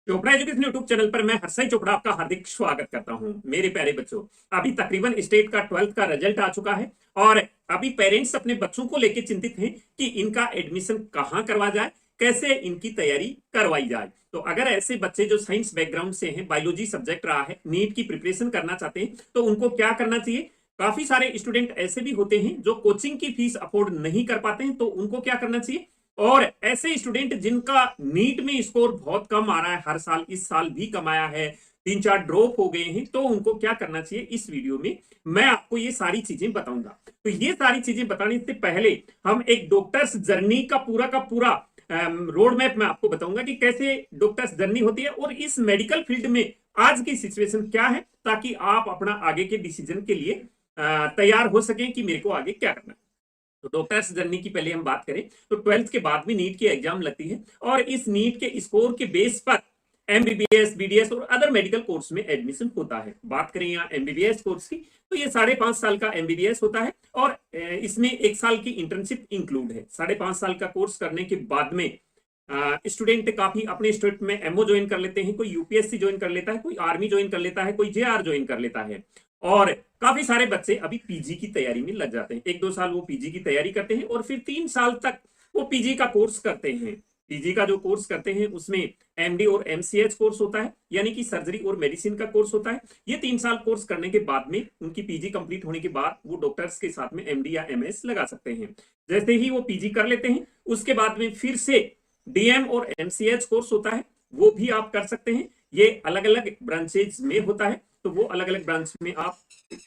Chopra education YouTube channel पर मैं हर्षय चोपड़ा आपका हार्दिक स्वागत करता हूं। मेरे प्यारे बच्चों, अभी तकरीबन स्टेट का 12th का रिजल्ट आ चुका है और अभी पेरेंट्स अपने बच्चों को लेकर चिंतित हैं कि इनका एडमिशन कहां करवा जाए, कैसे इनकी तैयारी करवाई जाए। तो अगर ऐसे बच्चे जो साइंस बैकग्राउंड से हैं, बायोलॉजी सब्जेक्ट रहा है, नीट की प्रिपरेशन करना चाहते हैं, तो उनको क्या करना चाहिए। काफी सारे स्टूडेंट ऐसे भी होते हैं जो कोचिंग की फीस अफोर्ड नहीं कर पाते हैं, तो उनको क्या करना चाहिए। और ऐसे स्टूडेंट जिनका नीट में स्कोर बहुत कम आ रहा है, हर साल, इस साल भी कम आया है, 3-4 ड्रॉप हो गए हैं, तो उनको क्या करना चाहिए। इस वीडियो में मैं आपको ये सारी चीजें बताऊंगा। तो ये सारी चीजें बताने से पहले हम एक डॉक्टर्स जर्नी का पूरा रोड मैप मैं आपको बताऊंगा कि कैसे डॉक्टर्स जर्नी होती है और इस मेडिकल फील्ड में आज की सिचुएशन क्या है, ताकि आप अपना आगे के डिसीजन के लिए तैयार हो सकें कि मेरे को आगे क्या करना है। तो डॉक्टर्स जर्नी की पहले हम बात करें तो 12th के बाद में नीट की एग्जाम लगती है और इस नीट के स्कोर के बेस पर एमबीबीएस, बीडीएस और अदर मेडिकल कोर्स में एडमिशन होता है। बात करें यहाँ एमबीबीएस कोर्स की, तो ये 5.5 साल का एमबीबीएस होता है और इसमें 1 साल की इंटर्नशिप इंक्लूड है। 5.5 साल का कोर्स करने के बाद में स्टूडेंट काफी अपने स्टेट में एमओ ज्वाइन कर लेते हैं, कोई यूपीएससी ज्वाइन कर लेता है, कोई आर्मी ज्वाइन कर लेता है, कोई जेआर ज्वाइन कर लेता है। और काफी सारे बच्चे अभी पीजी की तैयारी में लग जाते हैं। 1-2 साल वो पीजी की तैयारी करते हैं और फिर 3 साल तक वो पीजी का कोर्स करते हैं। पीजी का जो कोर्स करते हैं उसमें एमडी और एमसीएच कोर्स होता है, यानी कि सर्जरी और मेडिसिन का कोर्स होता है। ये 3 साल कोर्स करने के बाद में उनकी पीजी कंप्लीट होने के बाद वो डॉक्टर्स के साथ में एमडी या एमएस लगा सकते हैं। जैसे ही वो पीजी कर लेते हैं उसके बाद में फिर से डीएम और एमसीएच कोर्स होता है, वो भी आप कर सकते हैं। ये अलग अलग ब्रांचेज में होता है, तो वो अलग अलग ब्रांच में आप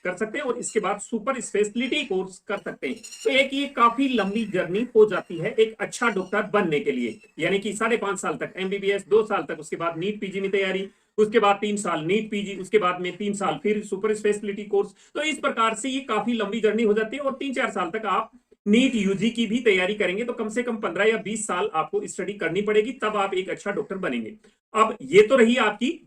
कर सकते हैं और इसके बाद सुपर स्पेशलिटी कोर्स कर सकते हैं। तो एक ये काफी लंबी जर्नी हो जाती है एक अच्छा डॉक्टर बनने के लिए, यानी कि 5.5 साल तक एमबीबीएस, 2 साल तक, उसके बाद नीट पीजी में तैयारी, उसके बाद 3 साल नीट पीजी, उसके बाद में 3 साल फिर सुपर स्पेशलिटी कोर्स। तो इस प्रकार से ये काफी लंबी जर्नी हो जाती है और 3-4 साल तक आप नीट यूजी की भी तैयारी करेंगे तो कम से कम 15 या 20 साल आपको स्टडी करनी पड़ेगी, तब आप एक अच्छा डॉक्टर बनेंगे। अब ये तो रही आपकी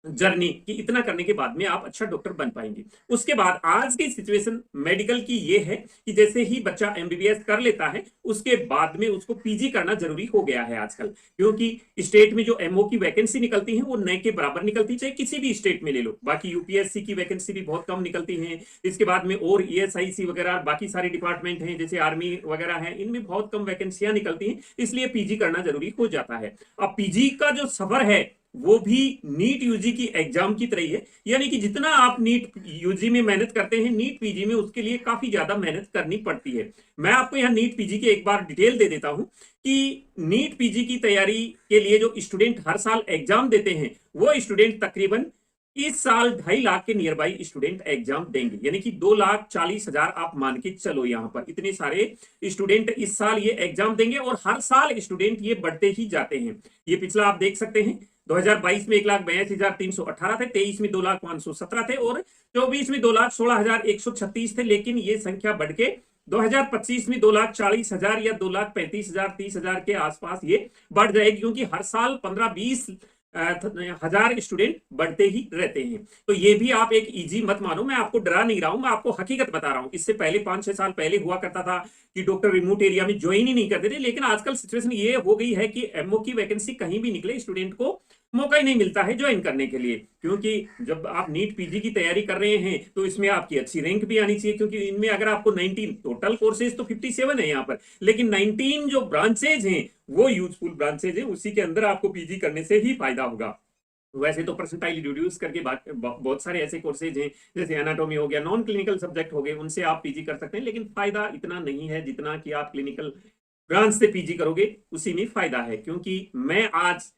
जर्नी कि इतना करने के बाद में आप अच्छा डॉक्टर बन पाएंगे। उसके बाद आज की सिचुएशन मेडिकल की ये है कि जैसे ही बच्चा एमबीबीएस कर लेता है उसके बाद में उसको पीजी करना जरूरी हो गया है आजकल, क्योंकि स्टेट में जो एमओ की वैकेंसी निकलती है वो नए के बराबर निकलती है, चाहे किसी भी स्टेट में ले लो। बाकी यूपीएससी की वैकेंसी भी बहुत कम निकलती है। इसके बाद में और ईएसआईसी वगैरह बाकी सारे डिपार्टमेंट हैं, जैसे आर्मी वगैरह है, इनमें बहुत कम वैकेंसियां निकलती हैं, इसलिए पीजी करना जरूरी हो जाता है। अब पीजी का जो सफर है वो भी नीट यूजी की एग्जाम की तरह ही है, यानी कि जितना आप नीट यूजी में मेहनत करते हैं, नीट पीजी में उसके लिए काफी ज्यादा मेहनत करनी पड़ती है। मैं आपको यहाँ नीट पीजी की एक बार डिटेल दे देता हूं कि नीट पीजी की तैयारी के लिए जो स्टूडेंट हर साल एग्जाम देते हैं वो स्टूडेंट तकरीबन इस साल 2.5 लाख के नियर बाई स्टूडेंट एग्जाम देंगे, यानी कि 2,40,000 आप मान के चलो। यहाँ पर इतने सारे स्टूडेंट इस साल ये एग्जाम देंगे और हर साल स्टूडेंट ये बढ़ते ही जाते हैं। ये पिछला आप देख सकते हैं, 2022 में 1,82,318 थे, 23 में 2,517 थे और 24 में 2,16,136 थे। लेकिन ये संख्या बढ़ के 2025 में 2,40,000 या 2,35,000, 30,000 के आसपास ये बढ़ जाएगी, क्योंकि हर साल 15-20 हजार स्टूडेंट बढ़ते ही रहते हैं। तो ये भी आप एक इजी मत मानो, मैं आपको डरा नहीं रहा हूं, मैं आपको हकीकत बता रहा हूं। इससे पहले 5-6 साल पहले हुआ करता था कि डॉक्टर रिमोट एरिया में ज्वाइन ही नहीं करते थे, लेकिन आजकल सिचुएशन ये हो गई है कि एमओ की वैकेंसी कहीं भी निकले स्टूडेंट को मौका ही नहीं मिलता है ज्वाइन करने के लिए। क्योंकि जब आप नीट पीजी की तैयारी कर रहे हैं तो इसमें आपकी अच्छी रैंक भी आनी चाहिए, क्योंकि इनमें अगर आपको 19 टोटल कोर्सेज तो 57 है यहाँ पर, लेकिन 19 जो ब्रांचेज हैं वो यूजफुल ब्रांचेज हैं, उसी के अंदर आपको पीजी करने से ही फायदा होगा। वैसे तो परसेंटाइल रिड्यूस करके बहुत सारे ऐसे कोर्सेज हैं, जैसे एनाटॉमी हो गया, नॉन क्लिनिकल सब्जेक्ट हो गए, उनसे आप पीजी कर सकते हैं, लेकिन फायदा इतना नहीं है जितना कि आप क्लिनिकल ब्रांच से पीजी करोगे उसी में फायदा है। क्योंकि मैं आज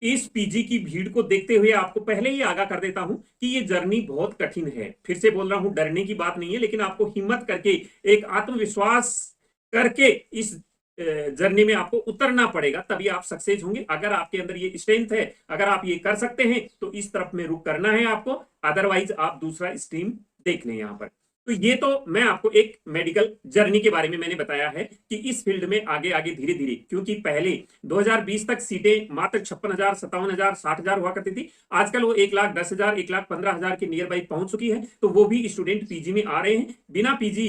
इस पीजी की भीड़ को देखते हुए आपको पहले ही आगाह कर देता हूं कि ये जर्नी बहुत कठिन है। फिर से बोल रहा हूं, डरने की बात नहीं है, लेकिन आपको हिम्मत करके एक आत्मविश्वास करके इस जर्नी में आपको उतरना पड़ेगा, तभी आप सक्सेस होंगे। अगर आपके अंदर ये स्ट्रेंथ है, अगर आप ये कर सकते हैं, तो इस तरफ में रुक करना है आपको, अदरवाइज आप दूसरा स्ट्रीम देख लें यहाँ पर। तो ये तो मैं आपको एक मेडिकल जर्नी के बारे में मैंने बताया है कि इस फील्ड में आगे आगे धीरे धीरे, क्योंकि पहले 2020 तक सीटें मात्र 56,000, 57,000, 60,000 हुआ करती थी, आजकल वो 1,10,000, 1,15,000 के नियर बाई पहुंच चुकी है। तो वो भी स्टूडेंट पीजी में आ रहे हैं। बिना पीजी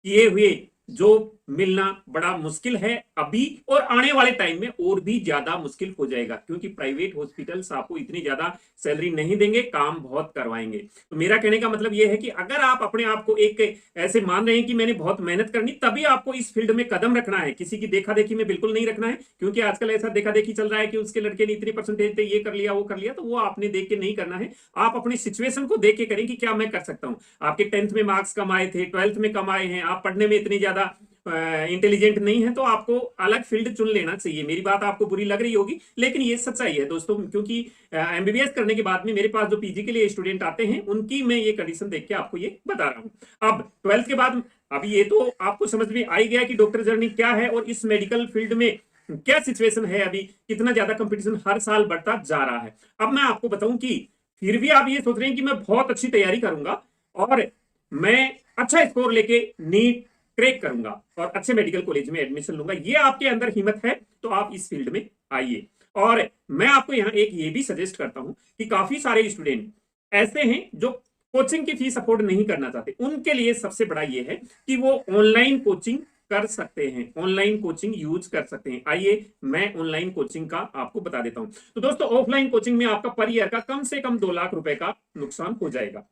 किए हुए जो मिलना बड़ा मुश्किल है अभी, और आने वाले टाइम में और भी ज्यादा मुश्किल हो जाएगा, क्योंकि प्राइवेट हॉस्पिटल्स आपको इतनी ज्यादा सैलरी नहीं देंगे, काम बहुत करवाएंगे। तो मेरा कहने का मतलब यह है कि अगर आप अपने आप को एक ऐसे मान रहे हैं कि मैंने बहुत मेहनत करनी, तभी आपको इस फील्ड में कदम रखना है, किसी की देखा देखी में बिल्कुल नहीं रखना है। क्योंकि आजकल ऐसा देखा देखी चल रहा है कि उसके लड़के ने इतनी परसेंटेज थे, ये कर लिया वो कर लिया, तो वो आपने देख के नहीं करना है। आप अपनी सिचुएशन को देख के करें कि क्या मैं कर सकता हूं। आपके 10th में मार्क्स कम आए थे, 12th में कम आए हैं, आप पढ़ने में इतनी ज्यादा इंटेलिजेंट नहीं है, तो आपको अलग फील्ड चुन लेना चाहिए। मेरी बात आपको बुरी लग रही होगी, लेकिन ये सच्चाई है दोस्तों। क्योंकि एमबीबीएस करने के बाद में मेरे पास जो पीजी के लिए स्टूडेंट आते हैं, उनकी मैं ये कंडीशन देख के आपको ये बता रहा हूं। अब 12th के बाद अभी ये तो आपको समझ में आ ही गया कि डॉक्टर जर्नी क्या है और इस मेडिकल फील्ड में क्या सिचुएशन है, अभी कितना ज्यादा कंपटीशन हर साल बढ़ता जा रहा है। अब मैं आपको बताऊं कि फिर भी आप ये सोच रहे हैं कि मैं बहुत अच्छी तैयारी करूंगा और मैं अच्छा स्कोर लेके नीट क्रैक करूंगा और अच्छे मेडिकल कॉलेज में एडमिशन लूंगा, ये आपके अंदर हिम्मत है तो आप इस फील्ड में आइए। और मैं आपको यहाँ एक ये भी सजेस्ट करता हूं कि काफी सारे स्टूडेंट ऐसे हैं जो कोचिंग की फीस अफोर्ड नहीं करना चाहते, उनके लिए सबसे बड़ा ये है कि वो ऑनलाइन कोचिंग कर सकते हैं, ऑनलाइन कोचिंग यूज कर सकते हैं। आइए मैं ऑनलाइन कोचिंग का आपको बता देता हूं। तो दोस्तों, ऑफलाइन कोचिंग में आपका पर ईयर का कम से कम 2 लाख रुपए का नुकसान हो जाएगा।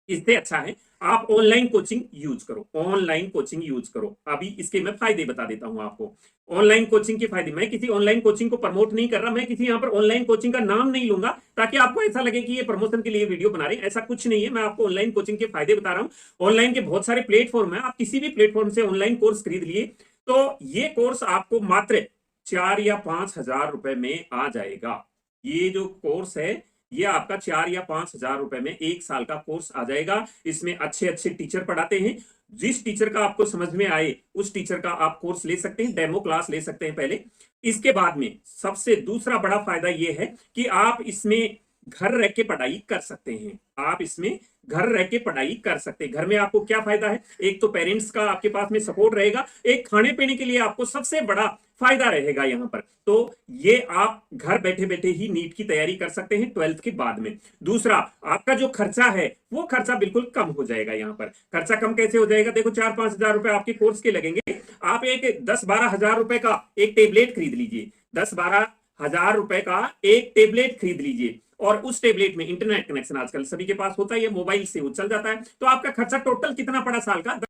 इससे अच्छा है आप ऑनलाइन कोचिंग यूज करो, ऑनलाइन कोचिंग यूज करो। अभी इसके मैं फायदे बता देता हूं आपको। ऑनलाइन कोचिंग के फायदे, मैं किसी ऑनलाइन कोचिंग को प्रमोट नहीं कर रहा, मैं किसी यहां पर ऑनलाइन कोचिंग का नाम नहीं लूंगा ताकि आपको ऐसा लगे कि ये प्रमोशन के लिए वीडियो बना रहे हैं, ऐसा कुछ नहीं है। मैं आपको ऑनलाइन कोचिंग के फायदे बता रहा हूं। ऑनलाइन के बहुत सारे प्लेटफॉर्म है, आप किसी भी प्लेटफॉर्म से ऑनलाइन कोर्स खरीद लिए तो ये कोर्स आपको मात्र 4 या 5 हजार रुपए में आ जाएगा। ये जो कोर्स है ये आपका 4 या 5 हजार रुपए में 1 साल का कोर्स आ जाएगा। इसमें अच्छे अच्छे टीचर पढ़ाते हैं, जिस टीचर का आपको समझ में आए उस टीचर का आप कोर्स ले सकते हैं, डेमो क्लास ले सकते हैं पहले। इसके बाद में सबसे दूसरा बड़ा फायदा यह है कि आप इसमें घर रह के पढ़ाई कर सकते हैं। आप इसमें घर रह के पढ़ाई कर सकते हैं। घर में आपको क्या फायदा है, एक तो पेरेंट्स का आपके पास में सपोर्ट रहेगा, एक खाने पीने के लिए आपको सबसे बड़ा फायदा रहेगा यहां पर। तो ये आप घर बैठे बैठे ही नीट की तैयारी कर सकते हैं 12th के बाद में। दूसरा, आपका जो खर्चा है वो खर्चा बिल्कुल कम हो जाएगा। यहां पर खर्चा कम कैसे हो जाएगा, देखो 4-5 हजार रुपए आपके कोर्स के लगेंगे, आप एक 10-12 हजार रुपए का एक टेबलेट खरीद लीजिए, 10-12 हजार रुपए का एक टेबलेट खरीद लीजिए और उस टेबलेट में इंटरनेट कनेक्शन आजकल सभी के पास होता है, ये मोबाइल से वो चल जाता है। तो आपका खर्चा टोटल कितना पड़ा साल का,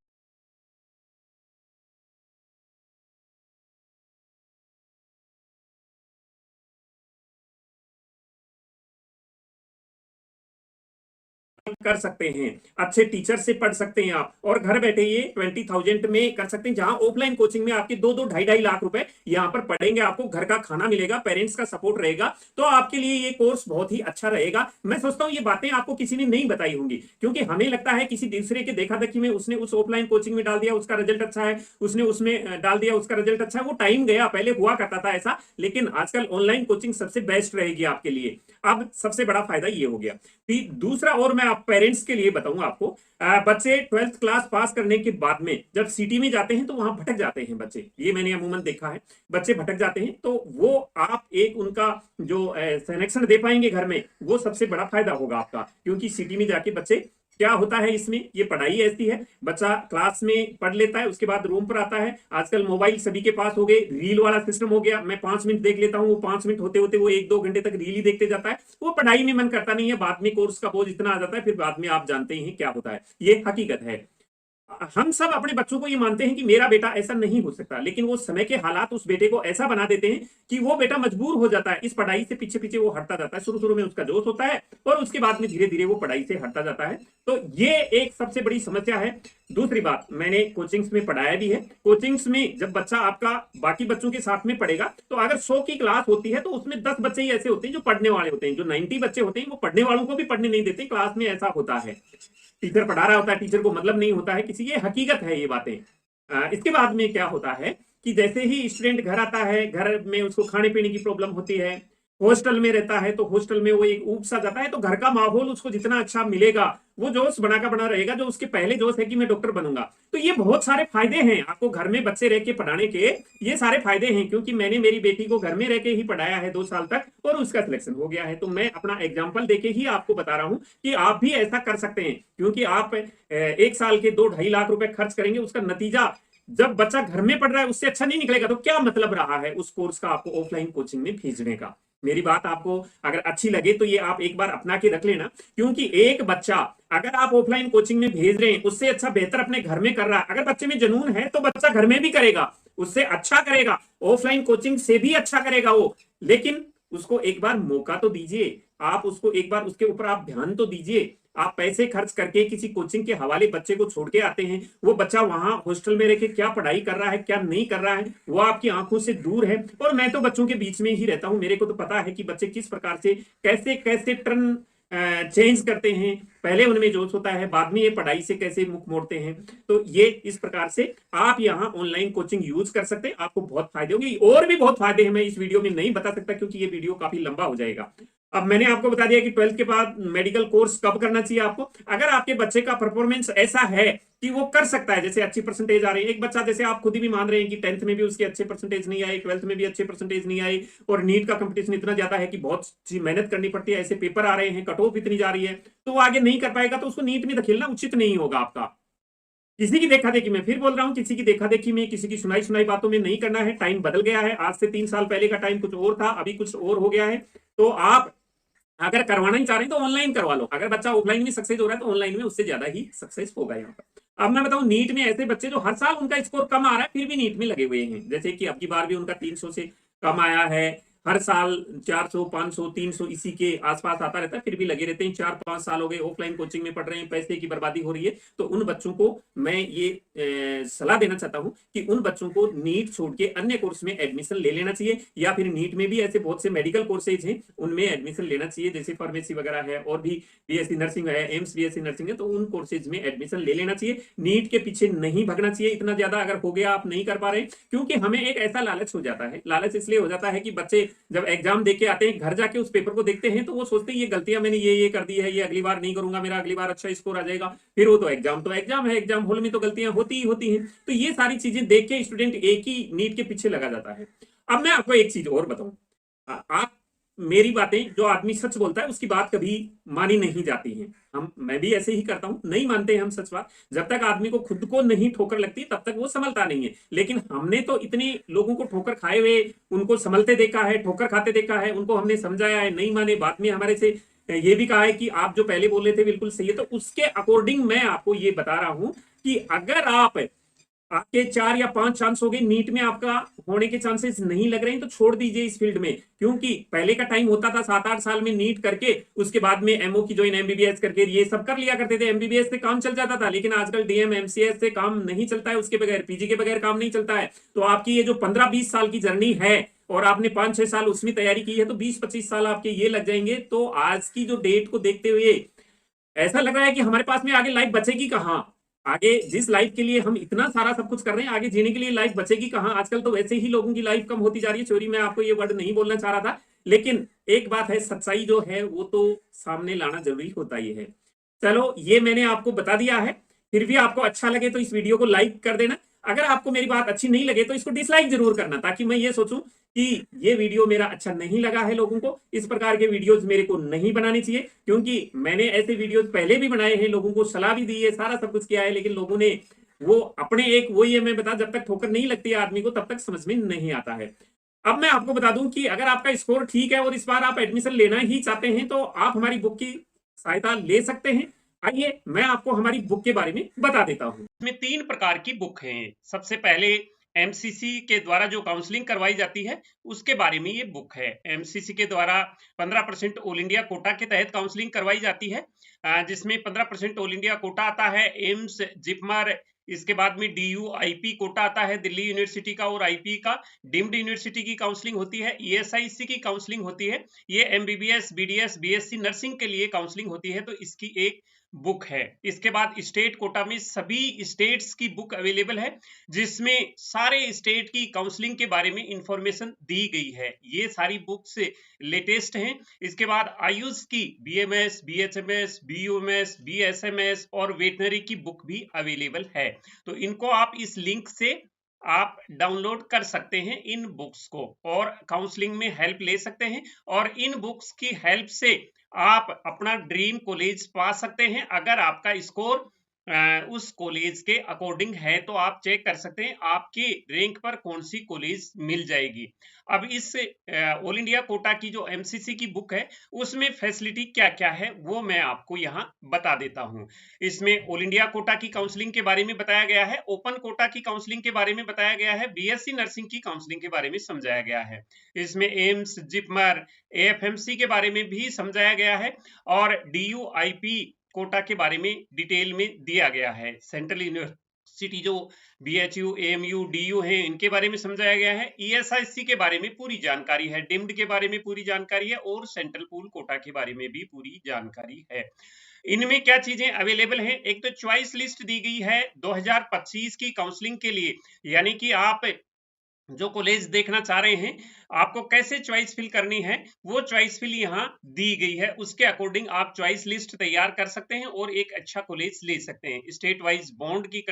कर सकते हैं, अच्छे टीचर से पढ़ सकते हैं आप, और घर बैठे ये 20,000 में कर सकते हैं। जहां ऑफलाइन कोचिंग में आपके 2-2 ढाई लाख रुपए यहां पर पढ़ेंगे, आपको घर का खाना मिलेगा, पेरेंट्स का सपोर्ट रहेगा, तो आपके लिए ये कोर्स बहुत ही अच्छा रहेगा। मैं सोचता हूं ये बातें आपको किसी ने नहीं बताई होंगी, क्योंकि हमें लगता है किसी दूसरे के देखा देखी में उसने उस ऑफलाइन कोचिंग में डाल दिया, उसका रिजल्ट अच्छा है, उसने उसमें डाल दिया, उसका रिजल्ट अच्छा है। वो टाइम गया, पहले हुआ करता था ऐसा, लेकिन आजकल ऑनलाइन कोचिंग सबसे बेस्ट रहेगी आपके लिए। अब सबसे बड़ा फायदा ये हो गया। दूसरा, और मैं आप पेरेंट्स के लिए बताऊंगा आपको, बच्चे 12th क्लास पास करने के बाद में जब सिटी में जाते हैं तो वहां भटक जाते हैं बच्चे, ये मैंने अमूमन देखा है, बच्चे भटक जाते हैं। तो वो आप एक उनका जो कनेक्शन दे पाएंगे घर में, वो सबसे बड़ा फायदा होगा आपका। क्योंकि सिटी में जाके बच्चे, क्या होता है इसमें, ये पढ़ाई ऐसी है, बच्चा क्लास में पढ़ लेता है, उसके बाद रूम पर आता है, आजकल मोबाइल सभी के पास हो गए, रील वाला सिस्टम हो गया, मैं 5 मिनट देख लेता हूं, वो 5 मिनट होते होते वो 1-2 घंटे तक रील ही देखते जाता है, वो पढ़ाई में मन करता नहीं है। बाद में कोर्स का बोझ इतना आ जाता है, फिर बाद में आप जानते ही हैं क्या होता है, ये हकीकत है। हम सब अपने बच्चों को ये मानते हैं कि मेरा बेटा ऐसा नहीं हो सकता, लेकिन वो समय के हालात उस बेटे को ऐसा बना देते हैं कि वो बेटा मजबूर हो जाता है, इस पढ़ाई से पीछे पीछे वो हटता जाता है। शुरू शुरू में उसका जोश होता है और उसके बाद में धीरे धीरे वो पढ़ाई से हटता जाता है। तो ये एक सबसे बड़ी समस्या है। दूसरी बात, मैंने कोचिंग्स में पढ़ाया भी है, कोचिंग्स में जब बच्चा आपका बाकी बच्चों के साथ में पढ़ेगा, तो अगर 100 की क्लास होती है तो उसमें 10 बच्चे ही ऐसे होते हैं जो पढ़ने वाले होते हैं, जो 90 बच्चे होते हैं वो पढ़ने वालों को भी पढ़ने नहीं देते। क्लास में ऐसा होता है, टीचर पढ़ा रहा होता है, टीचर को मतलब नहीं होता है किसी, ये हकीकत है ये बातें। इसके बाद में क्या होता है कि जैसे ही स्टूडेंट घर आता है, घर में उसको खाने पीने की प्रॉब्लम होती है, हॉस्टल में रहता है तो हॉस्टल में वो एक ऊब सा जाता है, तो घर का माहौल उसको जितना अच्छा मिलेगा वो जोश बना का बना रहेगा, जो उसके पहले जोश है कि मैं डॉक्टर बनूंगा। तो ये बहुत सारे फायदे हैं आपको घर में बच्चे रह के पढ़ाने के, ये सारे फायदे हैं। क्योंकि मैंने मेरी बेटी को घर में रह के ही पढ़ाया है 2 साल तक और उसका सिलेक्शन हो गया है, तो मैं अपना एग्जाम्पल देके ही आपको बता रहा हूं कि आप भी ऐसा कर सकते हैं। क्योंकि आप 1 साल के 2-2.5 लाख रुपए खर्च करेंगे, उसका नतीजा जब बच्चा घर में पढ़ रहा है उससे अच्छा नहीं निकलेगा तो क्या मतलब रहा है उस कोर्स का आपको ऑफलाइन कोचिंग में भेजने का। मेरी बात आपको अगर अच्छी लगे तो ये आप एक बार अपना के रख लेना, क्योंकि एक बच्चा अगर आप ऑफलाइन कोचिंग में भेज रहे हैं उससे अच्छा बेहतर अपने घर में कर रहा है। अगर बच्चे में जुनून है तो बच्चा घर में भी करेगा, उससे अच्छा करेगा, ऑफलाइन कोचिंग से भी अच्छा करेगा वो। लेकिन उसको एक बार मौका तो दीजिए, आप उसको एक बार उसके ऊपर आप ध्यान तो दीजिए। आप पैसे खर्च करके किसी कोचिंग के हवाले बच्चे को छोड़ के आते हैं, वो बच्चा वहां हॉस्टल में रह के क्या पढ़ाई कर रहा है क्या नहीं कर रहा है वो आपकी आंखों से दूर है। और मैं तो बच्चों के बीच में ही रहता हूं, मेरे को तो पता है कि बच्चे किस प्रकार से कैसे कैसे टर्न चेंज करते हैं, पहले उनमें जोश होता है बाद में ये पढ़ाई से कैसे मुख मोड़ते हैं। तो ये इस प्रकार से आप यहाँ ऑनलाइन कोचिंग यूज कर सकते हैं, आपको बहुत फायदे होंगे। और भी बहुत फायदे हैं, मैं इस वीडियो में नहीं बता सकता क्योंकि ये वीडियो काफी लंबा हो जाएगा। अब मैंने आपको बता दिया कि 12th के बाद मेडिकल कोर्स कब करना चाहिए आपको। अगर आपके बच्चे का परफॉर्मेंस ऐसा है कि वो कर सकता है, जैसे अच्छी परसेंटेज आ रही है, एक बच्चा जैसे आप खुद ही भी मान रहे हैं कि 10th में भी उसके अच्छे परसेंटेज नहीं आए, 12th में भी अच्छे परसेंटेज नहीं आए, और नीट का कंपटीशन इतना ज्यादा है कि बहुत सी मेहनत करनी पड़ती है, ऐसे पेपर आ रहे हैं, कट ऑफ इतनी जा रही है, तो वो आगे नहीं कर पाएगा, तो उसको नीट में धकेलना उचित नहीं होगा आपका। किसी की देखा देखी, मैं फिर बोल रहा हूं, किसी की देखा देखी में, किसी की सुनाई सुनाई बातों में नहीं करना है। टाइम बदल गया है, आज से 3 साल पहले का टाइम कुछ और था, अभी कुछ और हो गया है। तो आप अगर करवाना ही चाह रहे हैं तो ऑनलाइन करवा लो। अगर बच्चा ऑफलाइन में सक्सेस हो रहा है तो ऑनलाइन में उससे ज्यादा ही सक्सेस होगा यहाँ पर। अब मैं बताऊं, नीट में ऐसे बच्चे जो हर साल उनका स्कोर कम आ रहा है फिर भी नीट में लगे हुए हैं, जैसे कि अब की बार भी उनका 300 से कम आया है, हर साल 400 500 300 इसी के आसपास आता रहता है, फिर भी लगे रहते हैं। 4-5 साल हो गए ऑफलाइन कोचिंग में पढ़ रहे हैं, पैसे की बर्बादी हो रही है। तो उन बच्चों को मैं ये सलाह देना चाहता हूं कि उन बच्चों को नीट छोड़ के अन्य कोर्स में एडमिशन ले लेना चाहिए, या फिर नीट में भी ऐसे बहुत से मेडिकल कोर्सेज हैं उनमें एडमिशन लेना चाहिए, जैसे फार्मेसी वगैरह है, और भी बीएससी नर्सिंग है, एम्स बीएससी नर्सिंग है, तो उन कोर्सेज में एडमिशन ले लेना चाहिए। नीट के पीछे नहीं भगना चाहिए इतना ज्यादा, अगर हो गया आप नहीं कर पा रहे, क्योंकि हमें एक ऐसा लालच हो जाता है। लालच इसलिए हो जाता है कि बच्चे जब एग्जाम देके आते हैं, घर जाके उस पेपर को देखते हैं, तो वो सोचते हैं ये गलतियां मैंने ये कर दी है, ये अगली बार नहीं करूंगा, मेरा अगली बार अच्छा स्कोर आ जाएगा। फिर वो तो एग्जाम है, एग्जाम हॉल में तो गलतियां होती ही होती हैं। तो ये सारी चीजें देख के स्टूडेंट एक ही नीट के पीछे लगा जाता है। अब मैं आपको एक चीज और बताऊं, आप मेरी बातें, जो आदमी सच बोलता है उसकी बात कभी मानी नहीं जाती है। मैं भी ऐसे ही करता हूं, नहीं मानते हैं हम सच बात। जब तक आदमी को खुद को नहीं ठोकर लगती तब तक वो संभलता नहीं है। लेकिन हमने तो इतने लोगों को ठोकर खाए हुए, उनको संभलते देखा है, ठोकर खाते देखा है, उनको हमने समझाया है, नहीं माने, बाद में हमारे से ये भी कहा है कि आप जो पहले बोल रहे थे बिल्कुल सही है। तो उसके अकॉर्डिंग मैं आपको ये बता रहा हूं कि अगर आपके 4 या 5 चांस हो गए, नीट में आपका होने के चांसेस नहीं लग रहे हैं, तो छोड़ दीजिए इस फील्ड में। क्योंकि पहले का टाइम होता था 7-8 साल में नीट करके उसके बाद में एमओ की ज्वाइन, एमबीबीएस करके ये सब कर लिया करते थे। एमबीबीएस से काम चल जाता था, लेकिन आजकल डीएम एमसीएस से काम नहीं चलता है, उसके बगैर, पीजी के बगैर काम नहीं चलता है। तो आपकी ये जो 15-20 साल की जर्नी है और आपने 5-6 साल उसमें तैयारी की है, तो 20-25 साल आपके ये लग जाएंगे। तो आज की जो डेट को देखते हुए ऐसा लग रहा है कि हमारे पास में आगे लाइफ बचेगी कहाँ। आगे जिस लाइफ के लिए हम इतना सारा सब कुछ कर रहे हैं, आगे जीने के लिए लाइफ बचेगी कहाँ। आजकल तो वैसे ही लोगों की लाइफ कम होती जा रही है। चोरी, मैं आपको ये वर्ड नहीं बोलना चाह रहा था, लेकिन एक बात है, सच्चाई जो है वो तो सामने लाना जरूरी होता ही है। चलो, ये मैंने आपको बता दिया है। फिर भी आपको अच्छा लगे तो इस वीडियो को लाइक कर देना। अगर आपको मेरी बात अच्छी नहीं लगे तो इसको डिसलाइक जरूर करना, ताकि मैं ये सोचूं कि ये वीडियो मेरा अच्छा नहीं लगा है लोगों को। इस प्रकार के वीडियोस मेरे को नहीं बनाने चाहिए, क्योंकि मैंने ऐसे वीडियोस पहले भी बनाए हैं, लोगों को सलाह भी दी है, सारा सब कुछ किया है, लेकिन लोगों ने वो अपने एक, वो ये मैं बता, जब तक ठोकर नहीं लगती है आदमी को तब तक समझ में नहीं आता है। अब मैं आपको बता दूं कि अगर आपका स्कोर ठीक है और इस बार आप एडमिशन लेना ही चाहते हैं, तो आप हमारी बुक की सहायता ले सकते हैं। आइए मैं आपको हमारी बुक के बारे में बता देता हूं। इसमें 3 प्रकार की बुक हैं। सबसे पहले एमसीसी के द्वारा जो काउंसलिंग करवाई जाती है उसके बारे में ये बुक है। एमसीसी के द्वारा 15% ऑल इंडिया कोटा के तहत काउंसलिंग करवाई जाती है, जिसमें 15% ऑल इंडिया कोटा आता है, एम्स, जिपमर, इसके बाद में डीयू आईपी कोटा आता है, दिल्ली यूनिवर्सिटी का, और आईपी का डीम्ड यूनिवर्सिटी की काउंसलिंग होती है, ईएसआईसी की काउंसलिंग होती है, ये एमबीबीएस, बीडीएस, बीएससी नर्सिंग के लिए काउंसलिंग होती है। तो इसकी एक बुक है। इसके बाद स्टेट कोटा में सभी स्टेट्स की बुक अवेलेबल है, जिसमें सारे स्टेट की काउंसलिंग के बारे में इंफॉर्मेशन दी गई है। ये सारी बुक्स लेटेस्ट हैं। इसके बाद आयुष की बीएमएस, बीएचएमएस, बीयूएमएस, बीएसएमएस और वेटनरी की बुक भी अवेलेबल है। तो इनको आप इस लिंक से आप डाउनलोड कर सकते हैं इन बुक्स को, और काउंसलिंग में हेल्प ले सकते हैं, और इन बुक्स की हेल्प से आप अपना ड्रीम कॉलेज पा सकते हैं। अगर आपका स्कोर उस कॉलेज के अकॉर्डिंग है, तो आप चेक कर सकते हैं आपके रैंक पर कौन सी कॉलेज मिल जाएगी। अब इस ऑल इंडिया कोटा की जो एमसीसी की बुक है उसमें फैसिलिटी क्या क्या है वो मैं आपको यहाँ बता देता हूँ। इसमें ऑल इंडिया कोटा की काउंसलिंग के बारे में बताया गया है, ओपन कोटा की काउंसलिंग के बारे में बताया गया है, बीएससी नर्सिंग की काउंसलिंग के बारे में समझाया गया है। इसमें एम्स, जिपमर, एएफएमसी के बारे में भी समझाया गया है और डीयूआईपी कोटा के बारे में डिटेल में दिया गया है। सेंट्रल यूनिवर्सिटी जो बीएचयू, एएमयू, डीयू हैं इनके बारे में समझाया गया है। ईएसआईसी के बारे में पूरी जानकारी है, डीम्ड के बारे में पूरी जानकारी है और सेंट्रल पूल कोटा के बारे में भी पूरी जानकारी है। इनमें क्या चीजें अवेलेबल हैं? एक तो चॉइस लिस्ट दी गई है 2025 की काउंसलिंग के लिए, यानी कि आप जो कॉलेज देखना चाह रहे हैं आपको कैसे चॉइस फिल करनी है वो चॉइस फिल यहाँ दी गई है, उसके अकॉर्डिंग आप चॉइस लिस्ट तैयार कर सकते हैं और एक अच्छा कॉलेज ले सकते हैं। स्टेट वाइज बॉन्ड की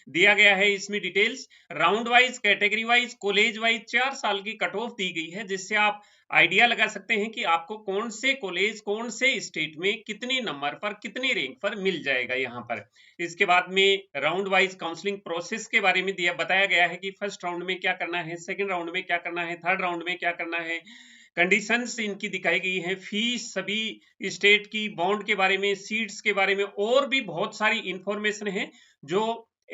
दिया गया है इसमें details, round wise, category wise, college wise 4 साल की कट ऑफ दी गई है, जिससे आप आइडिया लगा सकते हैं कि आपको कौन से कॉलेज कौन से स्टेट में कितने नंबर पर कितने रैंक पर मिल जाएगा यहाँ पर। इसके बाद में राउंड वाइज काउंसलिंग प्रोसेस के बारे में बताया गया है कि फर्स्ट राउंड में क्या करना है, सेकंड राउंड में क्या करना है, थर्ड राउंड में क्या करना है। कंडीशंस इनकी दिखाई गई है, फीस सभी स्टेट की, बॉन्ड के बारे में, सीट्स के बारे में और भी बहुत सारी इंफॉर्मेशन है जो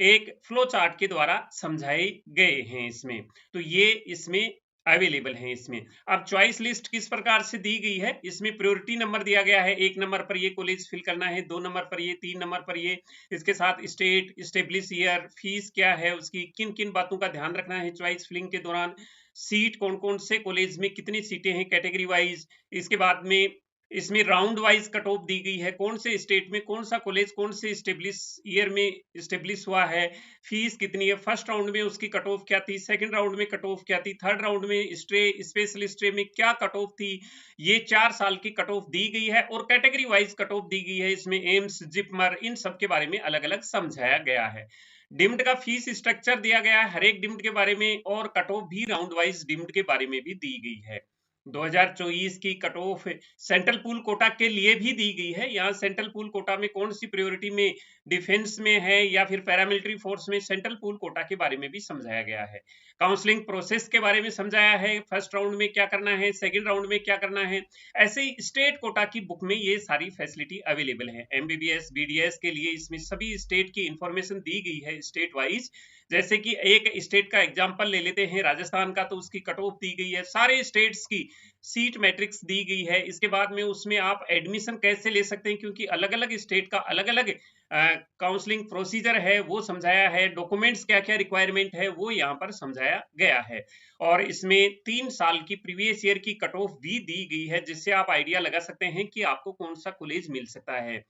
एक फ्लो चार्ट के द्वारा समझाए गए हैं इसमें। तो ये इसमें अवेलेबल है। इसमें अब चॉइस लिस्ट किस प्रकार से दी गई है, इसमें प्रायोरिटी नंबर दिया गया है, 1 नंबर पर ये कॉलेज फिल करना है, 2 नंबर पर ये, 3 नंबर पर ये, इसके साथ स्टेट, स्टेब्लिश ईयर, फीस क्या है उसकी, किन किन बातों का ध्यान रखना है चॉइस फिलिंग के दौरान, सीट कौन कौन से कॉलेज में कितनी सीटें हैं कैटेगरी वाइज। इसके बाद में इसमें round wise cut of the गई है, कौन से स्टेट में कौन सा कॉलेज कौन से स्टेब्लिश ईयर में स्टेब्लिश हुआ है, फीस कितनी है, फर्स्ट राउंड में उसकी कट ऑफ क्या थी, सेकंड राउंड में कट ऑफ क्या थी, थर्ड राउंड में स्टे स्पेशल स्टे में क्या कट ऑफ थी। ये 4 साल की कट ऑफ दी गई है और category wise cut of the गई है। इसमें एम्स, जिपमर, इन सब के बारे में अलग अलग समझाया गया है। डिम्ड का फीस स्ट्रक्चर दिया गया है हर एक डिम्ड के बारे में और कट ऑफ भी राउंड वाइज डिम्ड के बारे में भी दी गई है। 2024 की cut off central pool quota के लिए भी दी गई है। यहाँ सेंट्रल पूल कोटा में कौन सी प्रायोरिटी में, डिफेंस में है या फिर पैरामिलिट्री फोर्स में, सेंट्रल पूल कोटा के बारे में भी समझाया गया है। काउंसलिंग प्रोसेस के बारे में समझाया है, फर्स्ट राउंड में क्या करना है, सेकंड राउंड में क्या करना है। ऐसे ही स्टेट कोटा की बुक में ये सारी फैसिलिटी अवेलेबल है। एमबीबीएस, बीडीएस के लिए इसमें सभी स्टेट की इंफॉर्मेशन दी गई है स्टेट वाइज। जैसे कि एक स्टेट का एग्जांपल ले लेते हैं राजस्थान का, तो उसकी कट ऑफ दी गई है, सारे स्टेट्स की सीट मैट्रिक्स दी गई है। इसके बाद में उसमें आप एडमिशन कैसे ले सकते हैं, क्योंकि अलग अलग स्टेट का अलग अलग काउंसलिंग प्रोसीजर है वो समझाया है, डॉक्यूमेंट्स क्या क्या रिक्वायरमेंट है वो यहाँ पर समझाया गया है। और इसमें 3 साल की प्रीवियस ईयर की कट ऑफ भी दी गई है, जिससे आप आइडिया लगा सकते हैं कि आपको कौन सा कॉलेज मिल सकता है।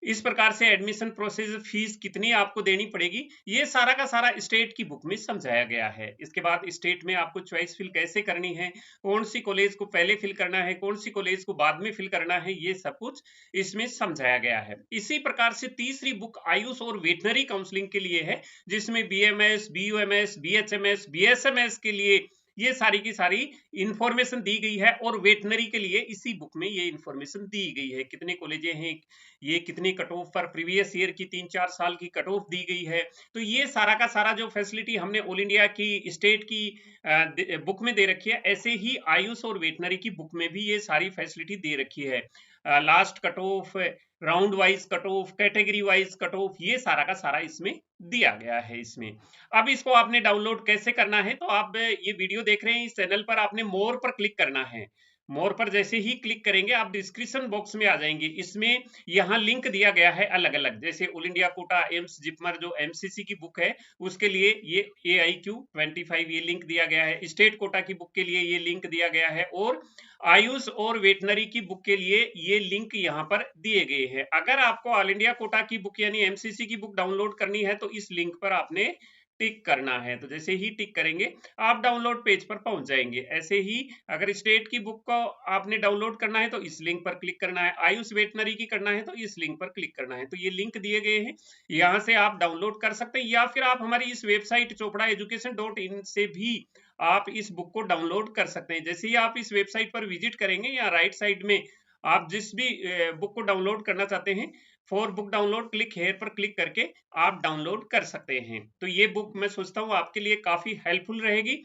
इस प्रकार से एडमिशन प्रोसेस, फीस कितनी आपको देनी पड़ेगी, ये सारा का सारा स्टेट की बुक में समझाया गया है। इसके बाद स्टेट में आपको चॉइस फिल कैसे करनी है, कौन सी कॉलेज को पहले फिल करना है, कौन सी कॉलेज को बाद में फिल करना है, ये सब कुछ इसमें समझाया गया है। इसी प्रकार से तीसरी बुक आयुष और वेटनरी काउंसलिंग के लिए है, जिसमें बीएमएस, बीयूएमएस, बीएचएमएस, बीएसएमएस के लिए ये सारी की सारी इंफॉर्मेशन दी गई है। और वेटनरी के लिए इसी बुक में ये इंफॉर्मेशन दी गई है, कितने कॉलेजें हैं, ये कितनी कट ऑफ पर प्रीवियस ईयर की 3-4 साल की कट ऑफ दी गई है। तो ये सारा का सारा जो फैसिलिटी हमने ऑल इंडिया की स्टेट की बुक में दे रखी है, ऐसे ही आयुष और वेटनरी की बुक में भी ये सारी फैसिलिटी दे रखी है। Last cut off, round wise cut off, category wise cut off, ये सारा का सारा इसमें दिया गया है इसमें। अब इसको आपने डाउनलोड कैसे करना है, तो आप ये वीडियो देख रहे हैं इस चैनल पर, आपने मोर पर क्लिक करना है। मोर पर जैसे ही क्लिक करेंगे आप डिस्क्रिप्शन बॉक्स में आ जाएंगे। इसमें यहाँ लिंक दिया गया है अलग अलग, जैसे all India quota, AIIMS, JIPMER जो एमसीसी की बुक है उसके लिए ये AIQ25 ये लिंक दिया गया है, स्टेट कोटा की बुक के लिए ये लिंक दिया गया है, और आयुष और वेटनरी की बुक के लिए ये लिंक यहाँ पर दिए गए हैं। अगर आपको ऑल इंडिया कोटा की बुक यानी एमसीसी की बुक डाउनलोड करनी है तो इस लिंक पर आपने टिक करना है। तो जैसे ही टिक करेंगे आप डाउनलोड पेज पर पहुंच जाएंगे। ऐसे ही अगर स्टेट की बुक को आपने डाउनलोड करना है तो इस लिंक पर क्लिक करना है, आयुष वेटनरी की करना है तो इस लिंक पर क्लिक करना है। तो ये लिंक दिए गए हैं, यहाँ से आप डाउनलोड कर सकते हैं, या फिर आप हमारी इस वेबसाइट chopraeducation.in से भी आप इस बुक को डाउनलोड कर सकते हैं। जैसे ही आप इस वेबसाइट पर विजिट करेंगे या राइट साइड में आप जिस भी बुक को डाउनलोड करना चाहते हैं for book download click here पर क्लिक करके आप डाउनलोड कर सकते हैं। तो ये बुक मैं सोचता हूँ आपके लिए काफी हेल्पफुल रहेगी।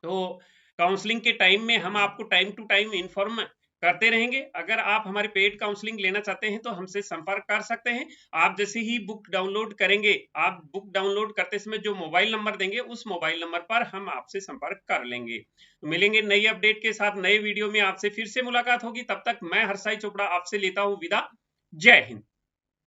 तो काउंसलिंग के टाइम में हम आपको टाइम टू टाइम इन्फॉर्म करते रहेंगे। अगर आप हमारे पेड काउंसलिंग लेना चाहते हैं तो हमसे संपर्क कर सकते हैं। आप जैसे ही बुक डाउनलोड करेंगे, आप बुक डाउनलोड करते समय जो मोबाइल नंबर देंगे उस मोबाइल नंबर पर हम आपसे संपर्क कर लेंगे। तो मिलेंगे नई अपडेट के साथ, नए वीडियो में आपसे फिर से मुलाकात होगी। तब तक मैं हर्षाई चोपड़ा आपसे लेता हूं विदा। जय हिंद।